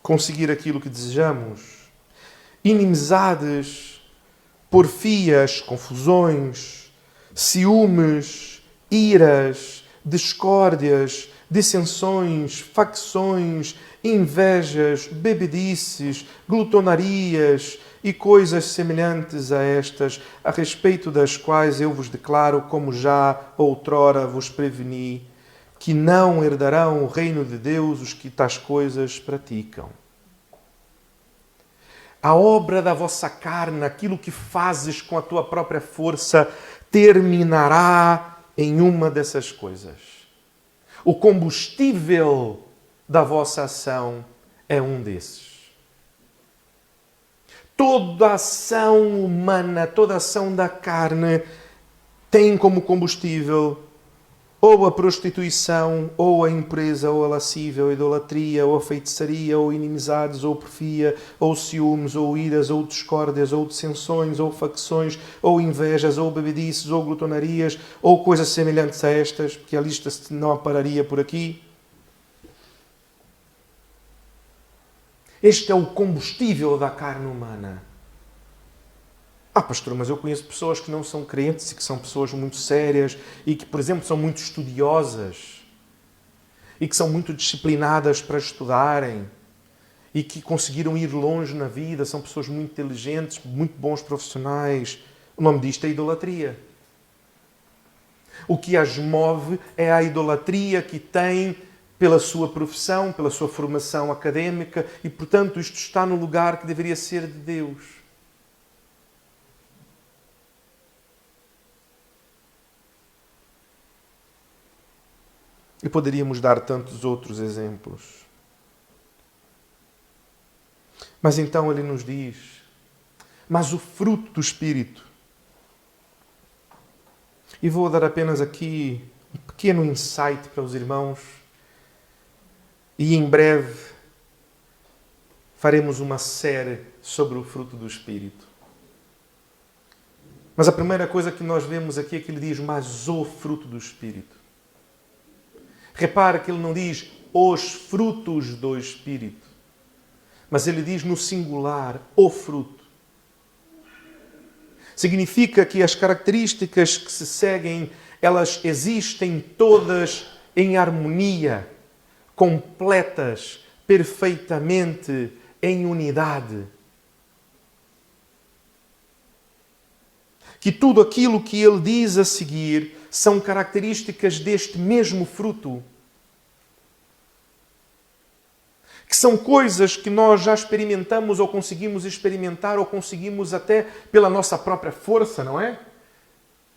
conseguir aquilo que desejamos. Inimizades, porfias, confusões, ciúmes, iras, discórdias, dissensões, facções, invejas, bebedices, glutonarias e coisas semelhantes a estas, a respeito das quais eu vos declaro, como já outrora vos preveni, que não herdarão o reino de Deus os que tais coisas praticam. A obra da vossa carne, aquilo que fazes com a tua própria força, terminará em uma dessas coisas. O combustível da vossa ação é um desses. Toda ação humana, toda ação da carne tem como combustível ou a prostituição, ou a impureza, ou a lascívia, ou a idolatria, ou a feitiçaria, ou inimizades, ou porfia, ou ciúmes, ou iras, ou discórdias, ou dissensões, ou facções, ou invejas, ou bebedices, ou glutonarias, ou coisas semelhantes a estas, porque a lista não pararia por aqui. Este é o combustível da carne humana. Pastor, mas eu conheço pessoas que não são crentes e que são pessoas muito sérias e que, por exemplo, são muito estudiosas e que são muito disciplinadas para estudarem e que conseguiram ir longe na vida, são pessoas muito inteligentes, muito bons profissionais. O nome disto é idolatria. O que as move é a idolatria que têm pela sua profissão, pela sua formação académica e, portanto, isto está no lugar que deveria ser de Deus. E poderíamos dar tantos outros exemplos. Mas então ele nos diz, mas o fruto do Espírito. E vou dar apenas aqui um pequeno insight para os irmãos. E em breve faremos uma série sobre o fruto do Espírito. Mas a primeira coisa que nós vemos aqui é que ele diz, mas o fruto do Espírito. Repare que ele não diz os frutos do Espírito, mas ele diz no singular, o fruto. Significa que as características que se seguem, elas existem todas em harmonia, completas, perfeitamente em unidade. Que tudo aquilo que ele diz a seguir são características deste mesmo fruto. Que são coisas que nós já experimentamos ou conseguimos experimentar ou conseguimos até pela nossa própria força, não é?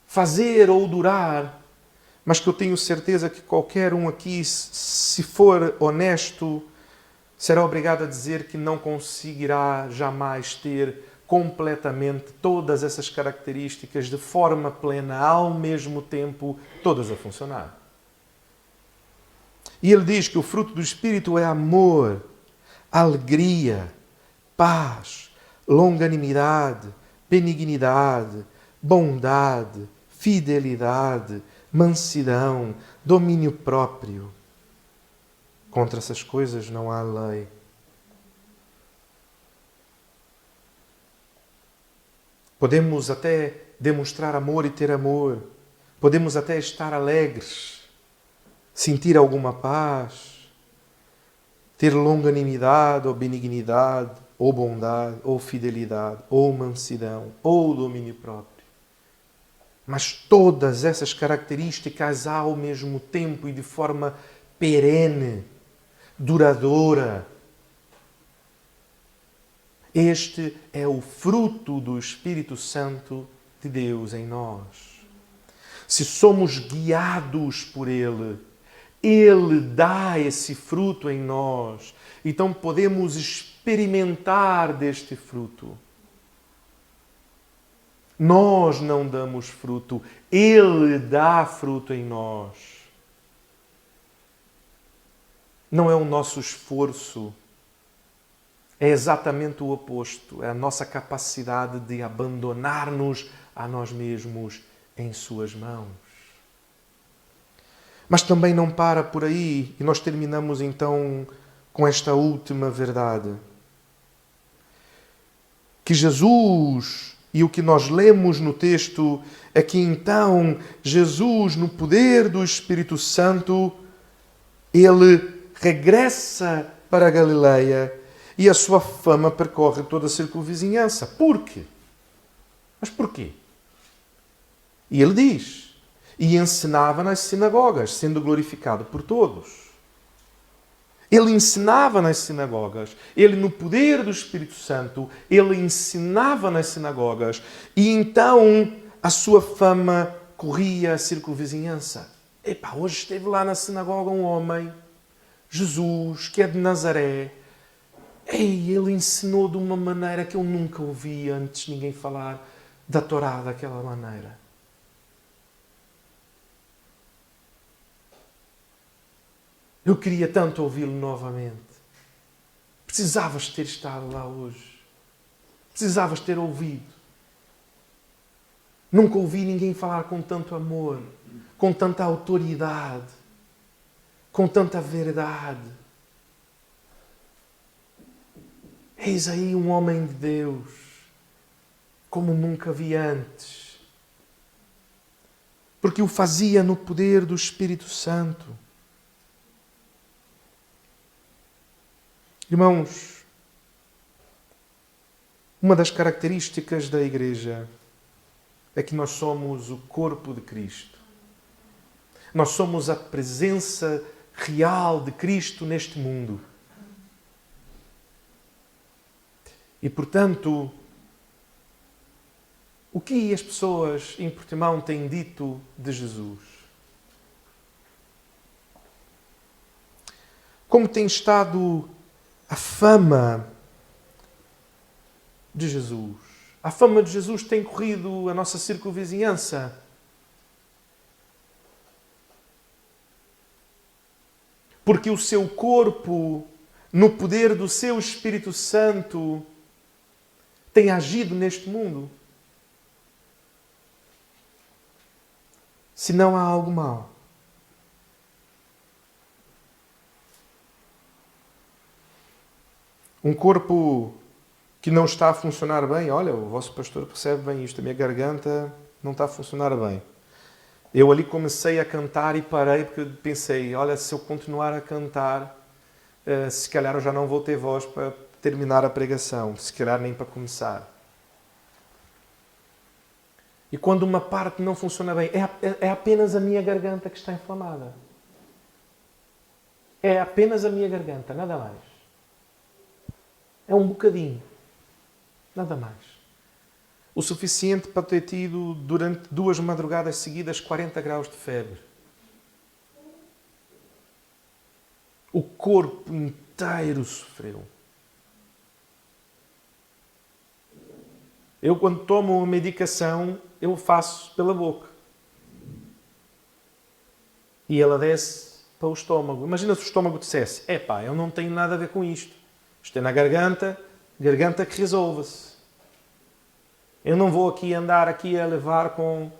Fazer ou durar. Mas que eu tenho certeza que qualquer um aqui, se for honesto, será obrigado a dizer que não conseguirá jamais ter completamente todas essas características de forma plena, ao mesmo tempo, todas a funcionar. E ele diz que o fruto do Espírito é amor, alegria, paz, longanimidade, benignidade, bondade, fidelidade, mansidão, domínio próprio. Contra essas coisas não há lei. Podemos até demonstrar amor e ter amor. Podemos até estar alegres, sentir alguma paz, ter longanimidade ou benignidade, ou bondade, ou fidelidade, ou mansidão, ou domínio próprio. Mas todas essas características ao mesmo tempo e de forma perene, duradoura. Este é o fruto do Espírito Santo de Deus em nós. Se somos guiados por Ele, Ele dá esse fruto em nós. Então podemos experimentar deste fruto. Nós não damos fruto, Ele dá fruto em nós. Não é o nosso esforço. É exatamente o oposto. É a nossa capacidade de abandonar-nos a nós mesmos em suas mãos. Mas também não para por aí. E nós terminamos então com esta última verdade. Que Jesus, e o que nós lemos no texto, é que então Jesus, no poder do Espírito Santo, ele regressa para a Galileia e a sua fama percorre toda a circunvizinhança. Por quê? Mas porquê? E ele diz, e ensinava nas sinagogas, sendo glorificado por todos. Ele ensinava nas sinagogas, ele no poder do Espírito Santo, ele ensinava nas sinagogas, e então a sua fama corria a circunvizinhança. Hoje esteve lá na sinagoga um homem, Jesus, que é de Nazaré. Ele ensinou de uma maneira que eu nunca ouvi antes ninguém falar da Torá daquela maneira. Eu queria tanto ouvi-lo novamente. Precisavas ter estado lá hoje. Precisavas ter ouvido. Nunca ouvi ninguém falar com tanto amor, com tanta autoridade, com tanta verdade. Eis aí um homem de Deus, como nunca vi antes. Porque o fazia no poder do Espírito Santo. Irmãos, uma das características da Igreja é que nós somos o corpo de Cristo. Nós somos a presença real de Cristo neste mundo. E, portanto, o que as pessoas em Portimão têm dito de Jesus? Como tem estado a fama de Jesus? A fama de Jesus tem corrido a nossa circunvizinhança. Porque o seu corpo, no poder do seu Espírito Santo, tem agido neste mundo. Se não há algo mau. Um corpo que não está a funcionar bem. Olha, o vosso pastor percebe bem isto. A minha garganta não está a funcionar bem. Eu ali comecei a cantar e parei porque pensei, olha, se eu continuar a cantar, se calhar eu já não vou ter voz para terminar a pregação. Se calhar nem para começar. E quando uma parte não funciona bem, é apenas a minha garganta que está inflamada. É apenas a minha garganta, nada mais. É um bocadinho. Nada mais. O suficiente para ter tido, durante 2 madrugadas seguidas, 40 graus de febre. O corpo inteiro sofreu. Eu, quando tomo uma medicação, eu faço pela boca. E ela desce para o estômago. Imagina se o estômago dissesse, epá, eu não tenho nada a ver com isto. Isto é na garganta que resolva-se. Eu não vou aqui andar aqui a levar com...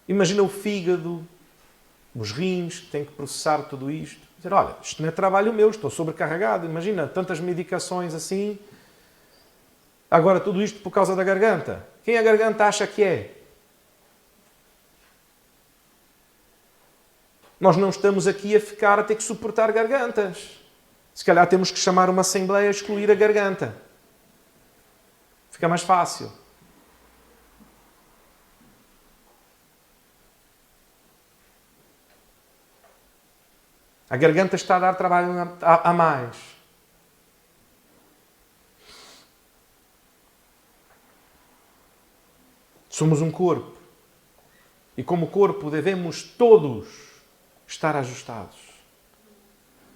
Imagina o fígado, os rins, que têm que processar tudo isto. Dizer, olha, isto não é trabalho meu, estou sobrecarregado. Imagina, tantas medicações assim. Agora, tudo isto por causa da garganta. Quem a garganta acha que é? Nós não estamos aqui a ficar a ter que suportar gargantas. Se calhar temos que chamar uma assembleia a excluir a garganta. Fica mais fácil. A garganta está a dar trabalho a mais. Somos um corpo. E como corpo devemos todos estar ajustados.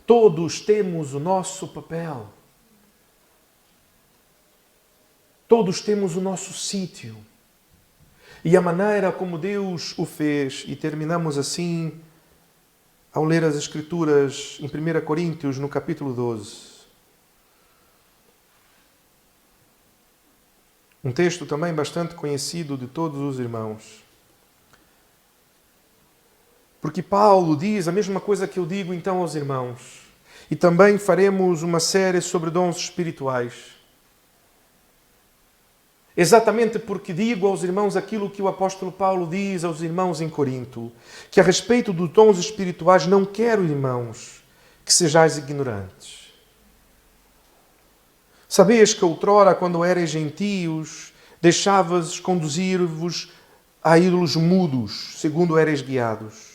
Todos temos o nosso papel. Todos temos o nosso sítio. E a maneira como Deus o fez, e terminamos assim, ao ler as Escrituras em 1 Coríntios, no capítulo 12. Um texto também bastante conhecido de todos os irmãos. Porque Paulo diz a mesma coisa que eu digo então aos irmãos. E também faremos uma série sobre dons espirituais. Exatamente porque digo aos irmãos aquilo que o apóstolo Paulo diz aos irmãos em Corinto. Que a respeito dos dons espirituais não quero, irmãos, que sejais ignorantes. Sabeis que outrora, quando erais gentios, deixavas conduzir-vos a ídolos mudos, segundo erais guiados.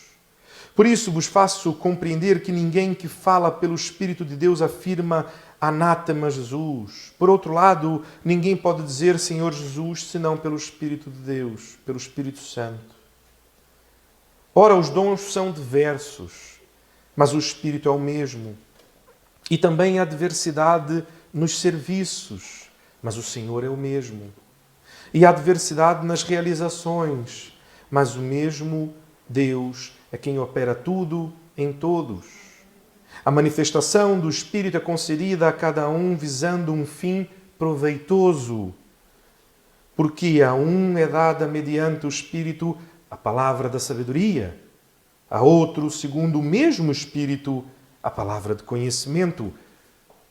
Por isso vos faço compreender que ninguém que fala pelo Espírito de Deus afirma anátema Jesus. Por outro lado, ninguém pode dizer Senhor Jesus senão pelo Espírito de Deus, pelo Espírito Santo. Ora, os dons são diversos, mas o Espírito é o mesmo. E também há diversidade nos serviços, mas o Senhor é o mesmo. E há diversidade nas realizações, mas o mesmo Deus é quem opera tudo em todos. A manifestação do Espírito é concedida a cada um visando um fim proveitoso, porque a um é dada mediante o Espírito a palavra da sabedoria, a outro, segundo o mesmo Espírito, a palavra de conhecimento.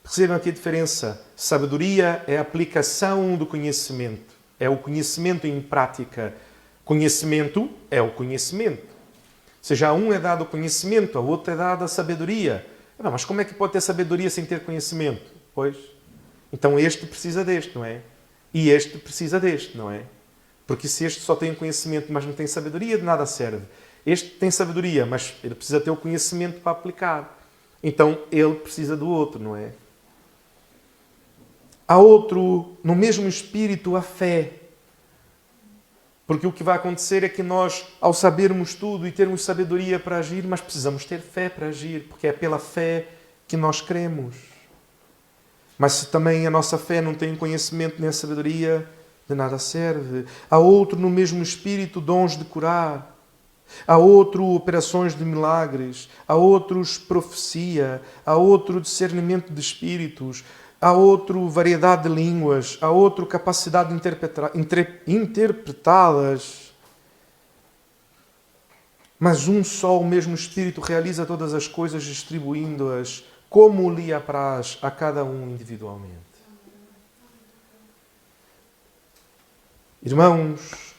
Percebam aqui a diferença. Sabedoria é a aplicação do conhecimento, é o conhecimento em prática. Conhecimento é o conhecimento. Ou seja, a um é dado o conhecimento, a outro é dada a sabedoria. Mas como é que pode ter sabedoria sem ter conhecimento? Pois, então este precisa deste, não é? E este precisa deste, não é? Porque se este só tem conhecimento, mas não tem sabedoria, de nada serve. Este tem sabedoria, mas ele precisa ter o conhecimento para aplicar. Então, ele precisa do outro, não é? Há outro, no mesmo espírito, a fé. Porque o que vai acontecer é que nós, ao sabermos tudo e termos sabedoria para agir, mas precisamos ter fé para agir, porque é pela fé que nós cremos. Mas se também a nossa fé não tem conhecimento nem a sabedoria, de nada serve. Há outro, no mesmo espírito, dons de curar. Há outro, operações de milagres. Há outros, profecia. Há outro, discernimento de espíritos. Há outro, variedade de línguas. Há outro, capacidade de interpretá-las. Mas um só, o mesmo Espírito, realiza todas as coisas, distribuindo-as como lhe apraz a cada um individualmente. Irmãos,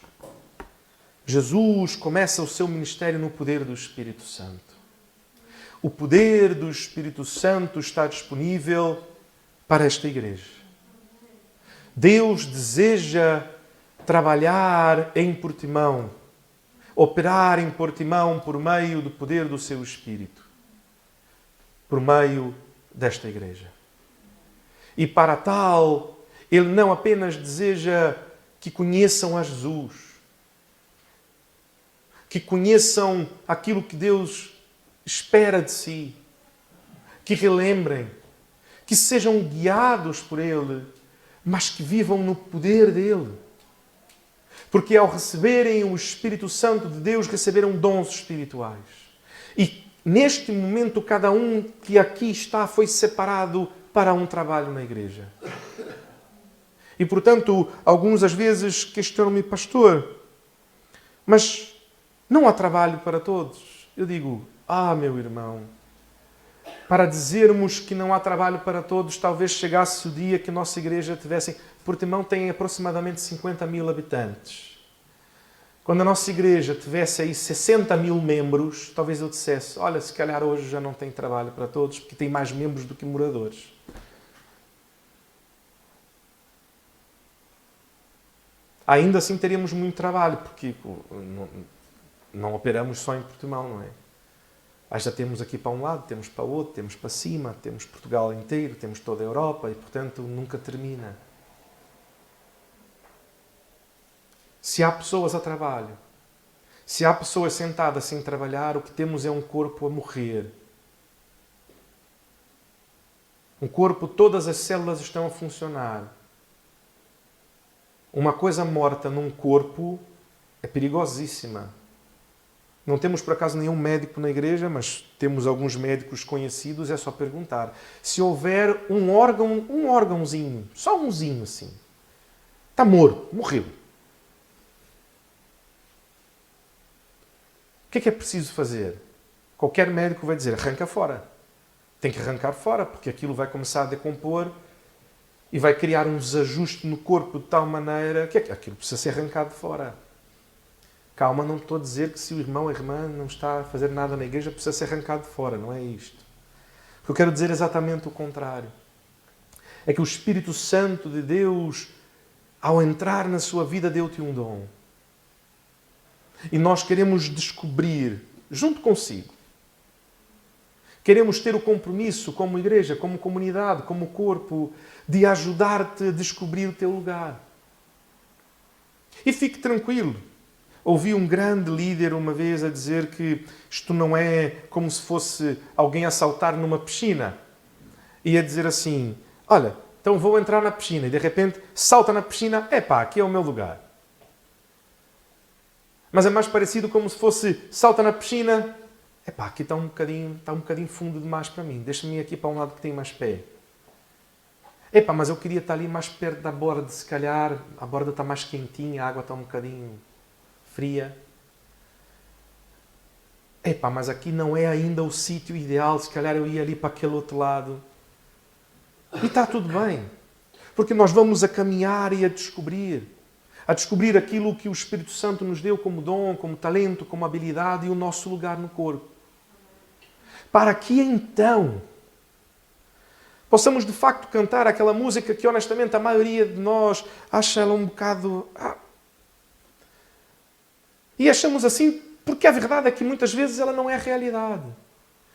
Jesus começa o seu ministério no poder do Espírito Santo. O poder do Espírito Santo está disponível para esta igreja. Deus deseja trabalhar em Portimão, operar em Portimão por meio do poder do seu Espírito, por meio desta igreja. E para tal, Ele não apenas deseja que conheçam a Jesus, que conheçam aquilo que Deus espera de si, que relembrem, que sejam guiados por Ele, mas que vivam no poder dEle. Porque ao receberem o Espírito Santo de Deus, receberam dons espirituais. E neste momento, cada um que aqui está foi separado para um trabalho na igreja. E, portanto, alguns às vezes questionam-me, pastor, mas não há trabalho para todos. Eu digo, meu irmão, para dizermos que não há trabalho para todos, talvez chegasse o dia que a nossa igreja tivesse... Portimão tem aproximadamente 50 mil habitantes. Quando a nossa igreja tivesse aí 60 mil membros, talvez eu dissesse, olha, se calhar hoje já não tem trabalho para todos, porque tem mais membros do que moradores. Ainda assim teríamos muito trabalho, porque não operamos só em Portimão, não é? Já temos aqui para um lado, temos para o outro, temos para cima, temos Portugal inteiro, temos toda a Europa e, portanto, nunca termina. Se há pessoas a trabalho, se há pessoas sentadas sem trabalhar, o que temos é um corpo a morrer. Um corpo, todas as células estão a funcionar. Uma coisa morta num corpo é perigosíssima. Não temos, por acaso, nenhum médico na igreja, mas temos alguns médicos conhecidos, é só perguntar. Se houver um órgãozinho, só umzinho assim, está morto, morreu. O que é preciso fazer? Qualquer médico vai dizer, arranca fora. Tem que arrancar fora, porque aquilo vai começar a decompor e vai criar um desajuste no corpo de tal maneira que aquilo precisa ser arrancado fora. Calma, não estou a dizer que se o irmão ou a irmã não está a fazer nada na igreja, precisa ser arrancado fora, não é isto. O que eu quero dizer é exatamente o contrário. É que o Espírito Santo de Deus, ao entrar na sua vida, deu-te um dom. E nós queremos descobrir, junto consigo, queremos ter o compromisso como igreja, como comunidade, como corpo, de ajudar-te a descobrir o teu lugar. E fique tranquilo. Ouvi um grande líder uma vez a dizer que isto não é como se fosse alguém a saltar numa piscina. E a dizer assim, olha, então vou entrar na piscina. E de repente salta na piscina, aqui é o meu lugar. Mas é mais parecido como se fosse salta na piscina epá, aqui está um bocadinho fundo demais para mim. Deixa-me ir aqui para um lado que tem mais pé. Epá, mas eu queria estar ali mais perto da borda, se calhar a borda está mais quentinha, a água está um bocadinho fria. Epá, mas aqui não é ainda o sítio ideal, se calhar eu ia ali para aquele outro lado. E está tudo bem. Porque nós vamos a caminhar e a descobrir aquilo que o Espírito Santo nos deu como dom, como talento, como habilidade e o nosso lugar no corpo. Para que então possamos de facto cantar aquela música que honestamente a maioria de nós acha ela um bocado... E achamos assim porque a verdade é que muitas vezes ela não é a realidade.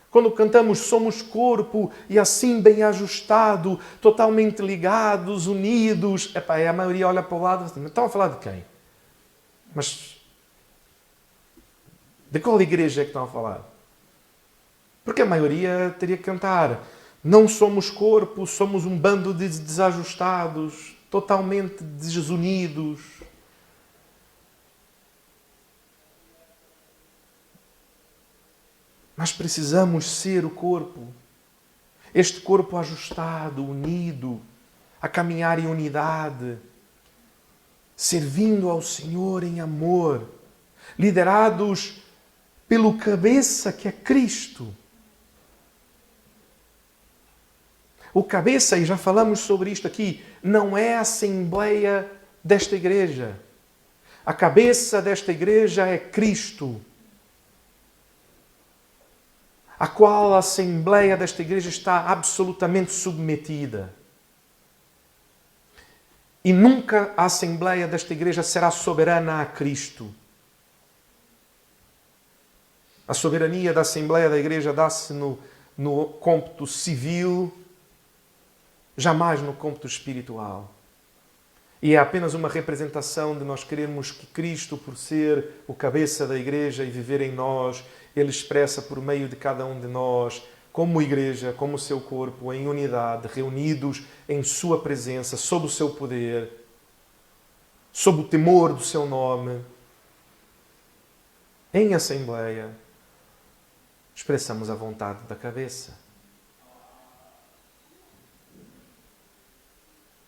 Quando cantamos somos corpo e assim bem ajustado, totalmente ligados, unidos. Epá, a maioria olha para o lado e diz, estão a falar de quem? Mas de qual igreja é que estão a falar? Porque a maioria teria que cantar. Não somos corpo, somos um bando de desajustados, totalmente desunidos. Nós precisamos ser o corpo. Este corpo ajustado, unido, a caminhar em unidade, servindo ao Senhor em amor, liderados pelo cabeça que é Cristo. O cabeça, e já falamos sobre isto aqui, não é a assembleia desta igreja. A cabeça desta igreja é Cristo, a qual a assembleia desta igreja está absolutamente submetida. E nunca a assembleia desta igreja será soberana a Cristo. A soberania da assembleia da igreja dá-se no cômputo civil, jamais no cômputo espiritual. E é apenas uma representação de nós querermos que Cristo, por ser o cabeça da igreja e viver em nós, Ele expressa por meio de cada um de nós, como igreja, como seu corpo, em unidade, reunidos em sua presença, sob o seu poder, sob o temor do seu nome, em assembleia, expressamos a vontade da cabeça.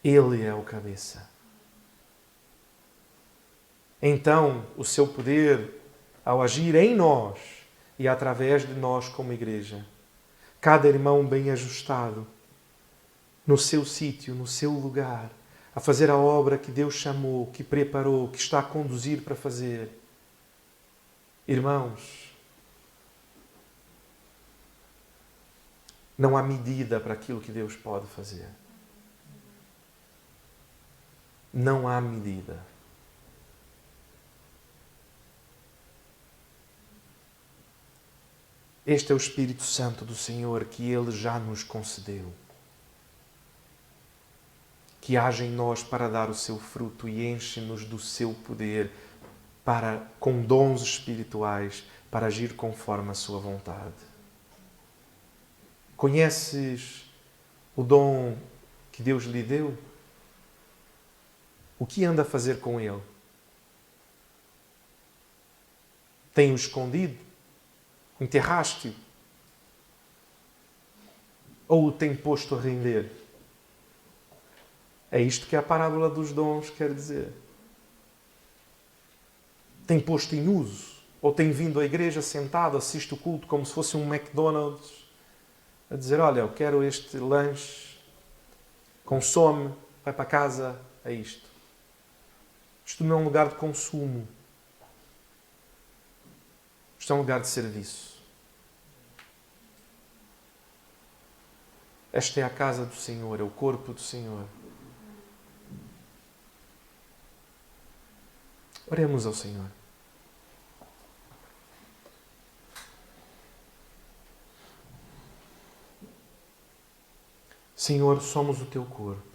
Ele é o cabeça. Então, o seu poder, ao agir em nós e através de nós como igreja, cada irmão bem ajustado, no seu sítio, no seu lugar, a fazer a obra que Deus chamou, que preparou, que está a conduzir para fazer. Irmãos, não há medida para aquilo que Deus pode fazer. Não há medida. Este é o Espírito Santo do Senhor que Ele já nos concedeu. Que age em nós para dar o seu fruto e enche-nos do seu poder com dons espirituais para agir conforme a sua vontade. Conheces o dom que Deus lhe deu? O que anda a fazer com ele? Tem-o escondido? Enterraste-o? Ou o tem posto a render? É isto que a parábola dos dons quer dizer. Tem posto em uso? Ou tem vindo à igreja sentado, assiste o culto como se fosse um McDonald's, a dizer, olha, eu quero este lanche, consome, vai para casa, é isto. Isto não é um lugar de consumo. Isto é um lugar de serviço. Esta é a casa do Senhor, é o corpo do Senhor. Oremos ao Senhor. Senhor, somos o teu corpo.